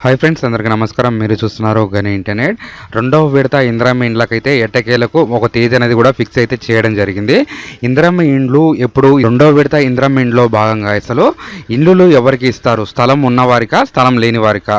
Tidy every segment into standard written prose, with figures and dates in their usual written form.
Hi friends, అందరికీ నమస్కారం. మీరు చూస్తున్నారు గని ఇంటర్నెట్. రెండవ విడత ఇందిరమ్మ ఇండ్లకైతే ఎట్టకేలకు ఒక తేదీ అనేది కూడా ఫిక్స్ అయితే చేయడం జరిగింది. ఇందిరమ్మ ఇండ్లు ఎప్పుడు రెండవ విడత ఇందిరమ్మ ఇండ్లో భాగంగా అసలు ఇండ్లు ఎవరికి ఇస్తారు? స్థలం ఉన్నవారికా, స్థలం లేని వారికా?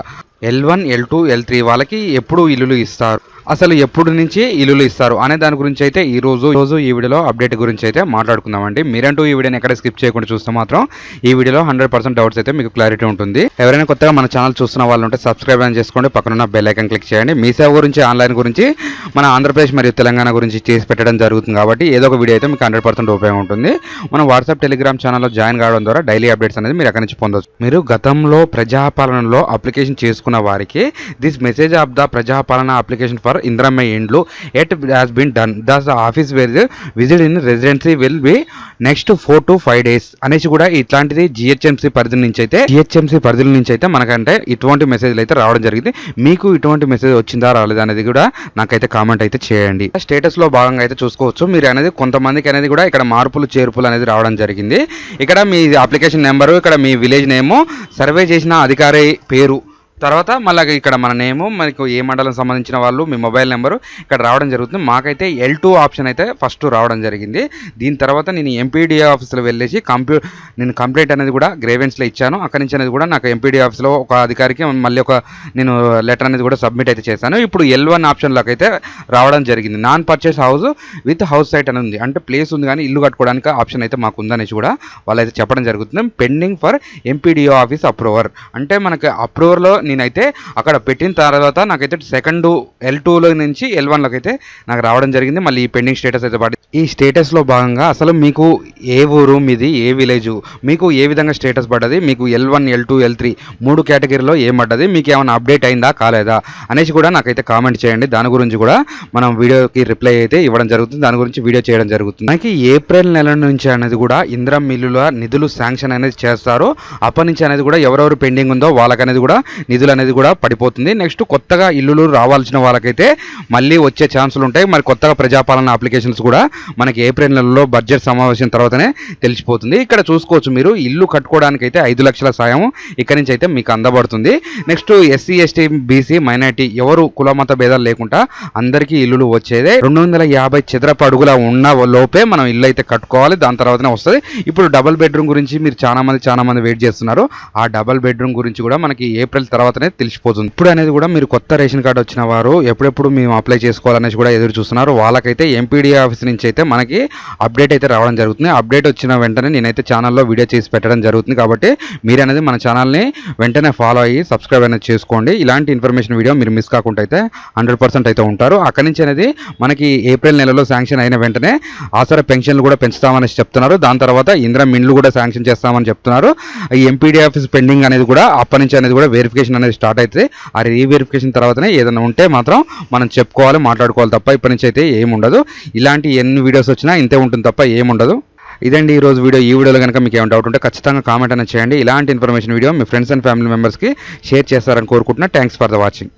L1, L2, L3 వాళ్ళకి ఎప్పుడు ఇల్లులు ఇస్తారు, అసలు ఎప్పుడు నుంచి ఇల్లులు ఇస్తారు అనే దాని గురించి అయితే ఈ రోజు ఈ వీడియోలో అప్డేట్ గురించి అయితే మాట్లాడుకుందామండి. మీరంటూ ఈ వీడియోని ఎక్కడ స్కిప్ చేయకుండా చూస్తే మాత్రం ఈ వీడియోలో 100% డౌట్స్ అయితే మీకు క్లారిటీ ఉంటుంది. ఎవరైనా కొత్తగా మన ఛానల్ చూస్తున్న వాళ్ళు ఉంటే సబ్స్క్రైబ్ అని చేసుకోండి, పక్కన బెల్ ఐకాన్ క్లిక్ చేయండి. మీ సేవ గురించి, ఆన్లైన్ గురించి, మన ఆంధ్రప్రదేశ్ మరియు తెలంగాణ గురించి చేసి పెట్టడం జరుగుతుంది కాబట్టి ఏదో ఒక వీడియో అయితే మీకు 100% ఉపయోగం ఉంటుంది. మనం వాట్సాప్, టెలిగ్రామ్ ఛానల్లో జాయిన్ కావడం ద్వారా డైలీ అప్డేట్స్ అనేది మీరు అక్కడి నుంచి పొందవచ్చు. మీరు గతంలో ప్రజాపాలనలో అప్లికేషన్ చేసుకున్న వారికి this message of the Prajapalana application for Indiramma ఇండ్లు it has been done. Thus office visit in residency will be next 4 to 5 days అనేసి కూడా ఇట్లాంటిది జిహెచ్ఎంసీ పరిధి నుంచి అయితే మనకంటే ఇటువంటి మెసేజ్లు అయితే రావడం జరిగింది. మీకు ఇటువంటి మెసేజ్ వచ్చిందా రాలేదా అనేది కూడా నాకైతే కామెంట్ అయితే చేయండి. స్టేటస్ లో భాగంగా అయితే చూసుకోవచ్చు. మీరు అనేది కొంతమందికి అనేది కూడా ఇక్కడ మార్పులు చేర్పులు అనేది రావడం జరిగింది. ఇక్కడ మీ అప్లికేషన్ నెంబరు, ఇక్కడ మీ విలేజ్ నేము, సర్వే చేసిన అధికారి పేరు, తర్వాత మళ్ళీ ఇక్కడ మన నేము, మనకు ఏ మండలం సంబంధించిన వాళ్ళు, మీ మొబైల్ నెంబరు ఇక్కడ రావడం జరుగుతుంది. మాకైతే L2 ఆప్షన్ అయితే ఫస్ట్ రావడం జరిగింది. దీని తర్వాత నేను ఎంపీడీఏ ఆఫీస్లో వెళ్ళేసి నేను కంప్లైంట్ అనేది కూడా గ్రేవెన్స్లో ఇచ్చాను. అక్కడి నుంచి అనేది కూడా నాకు ఎంపీడీఏ ఆఫీస్లో ఒక అధికారికి మళ్ళీ నేను లెటర్ అనేది కూడా సబ్మిట్ అయితే చేశాను. ఇప్పుడు L1 ఆప్షన్లోకి అయితే రావడం జరిగింది. Non purchase house with house site అని ఉంది, అంటే ప్లేస్ ఉంది కానీ ఇల్లు కట్టుకోవడానికి ఆప్షన్ అయితే మాకు ఉందనేసి కూడా వాళ్ళైతే చెప్పడం జరుగుతుంది. Pending for MPDO office approver, అంటే మనకి అప్రూవర్లో నేనైతే అక్కడ పెట్టిన తర్వాత నాకైతే సెకండ్ L2లో నుంచి L1లోకి అయితే నాకు రావడం జరిగింది. మళ్ళీ ఈ పెండింగ్ స్టేటస్ అయితే పడి, ఈ స్టేటస్లో భాగంగా అసలు మీకు ఏ ఊరు మీది, ఏ విలేజ్, మీకు ఏ విధంగా స్టేటస్ పడ్డది, మీకు L1, L2, L3 3 కేటగిరీలో ఏం పడ్డది, మీకు ఏమైనా అప్డేట్ అయిందా కాలేదా అనేసి కూడా నాకైతే కామెంట్ చేయండి. దాని గురించి కూడా మనం వీడియోకి రిప్లై అయితే ఇవ్వడం జరుగుతుంది, దాని గురించి వీడియో చేయడం జరుగుతుంది. మనకి ఏప్రిల్ నెల నుంచి అనేది కూడా ఇందిరమ్మ ఇల్లుల నిధులు శాంక్షన్ అనేది చేస్తారు. అప్పటి నుంచి అనేది కూడా ఎవరెవరు పెండింగ్ ఉందో వాళ్ళకనేది కూడా నిధులు అనేది కూడా పడిపోతుంది. నెక్స్ట్ కొత్తగా ఇల్లులు రావాల్సిన వాళ్ళకైతే మళ్ళీ వచ్చే ఛాన్సులు ఉంటాయి. మరి కొత్తగా ప్రజాపాలన అప్లికేషన్స్ కూడా మనకి ఏప్రిల్ నెలలో బడ్జెట్ సమావేశం తర్వాతనే తెలిసిపోతుంది. ఇక్కడ చూసుకోవచ్చు, మీరు ఇల్లు కట్టుకోవడానికి అయితే 5 లక్షల సాయం ఇక్కడి నుంచి అయితే మీకు అందబడుతుంది. Next SC, ST, BC, minority ఎవరు కులమత భేదాలు లేకుండా అందరికీ ఇల్లులు వచ్చేదే. 250 చదరపు అడుగుల ఉన్న లోపే మనం ఇల్లు అయితే కట్టుకోవాలి, దాని తర్వాతనే వస్తుంది. ఇప్పుడు డబుల్ బెడ్రూమ్ గురించి మీరు చాలా మంది వెయిట్ చేస్తున్నారు. ఆ డబుల్ బెడ్రూమ్ గురించి కూడా మనకి ఏప్రిల్ తర్వాతనే తెలిసిపోతుంది. ఇప్పుడు అనేది కూడా మీరు కొత్త రేషన్ కార్డు వచ్చిన వారు ఎప్పుడెప్పుడు మేము అప్లై చేసుకోవాలనేసి కూడా ఎదురు చూస్తున్నారు. వాళ్ళకైతే ఎంపీడీ ఆఫీస్ నుంచి అయితే మనకి అప్డేట్ అయితే రావడం జరుగుతుంది. అప్డేట్ వచ్చిన వెంటనే నేనైతే ఛానల్లో వీడియో చేసి పెట్టడం జరుగుతుంది. కాబట్టి మీరు అనేది మన ఛానల్ని వెంటనే ఫాలో అయ్యి సబ్స్క్రైబ్ అనేది చేసుకోండి. ఇలాంటి ఇన్ఫర్మేషన్ వీడియో మీరు మిస్ కాకుండా అయితే 100% అయితే ఉంటారు. అక్కడి నుంచి అనేది మనకి ఏప్రిల్ నెలలో శాంక్షన్ అయిన వెంటనే ఆసరా పెన్షన్లు కూడా పెంచుతామని చెప్తున్నారు. దాని తర్వాత ఇందిరమ్మ ఇండ్లు కూడా శాంక్షన్ చేస్తామని చెప్తున్నారు. ఈ ఎంపీడీ ఆఫీస్ పెండింగ్ అనేది కూడా అప్పటి నుంచి అనేది కూడా వెరిఫికేషన్ అనేది స్టార్ట్ అయితే ఆ రీవెరిఫికేషన్ తర్వాతనే ఏదైనా ఉంటే మాత్రం మనం చెప్పుకోవాలి, మాట్లాడుకోవాలి తప్ప ఇప్పటి నుంచి అయితే ఏముండదు. ఇలాంటి ఎన్ని వీడియోస్ వచ్చినా ఇంతే ఉంటుంది తప్ప ఏముండదు. ఇదండి ఈరోజు వీడియో. ఈ వీడియోలో కనుక మీకు ఏమైనా డౌట్ ఉంటే ఖచ్చితంగా కామెంట్ అనేది చేయండి. ఇలాంటి information video me friends and family మెంబర్స్కి షేర్ చేస్తారని కోరుకుంటున్నా. Thanks for the watching.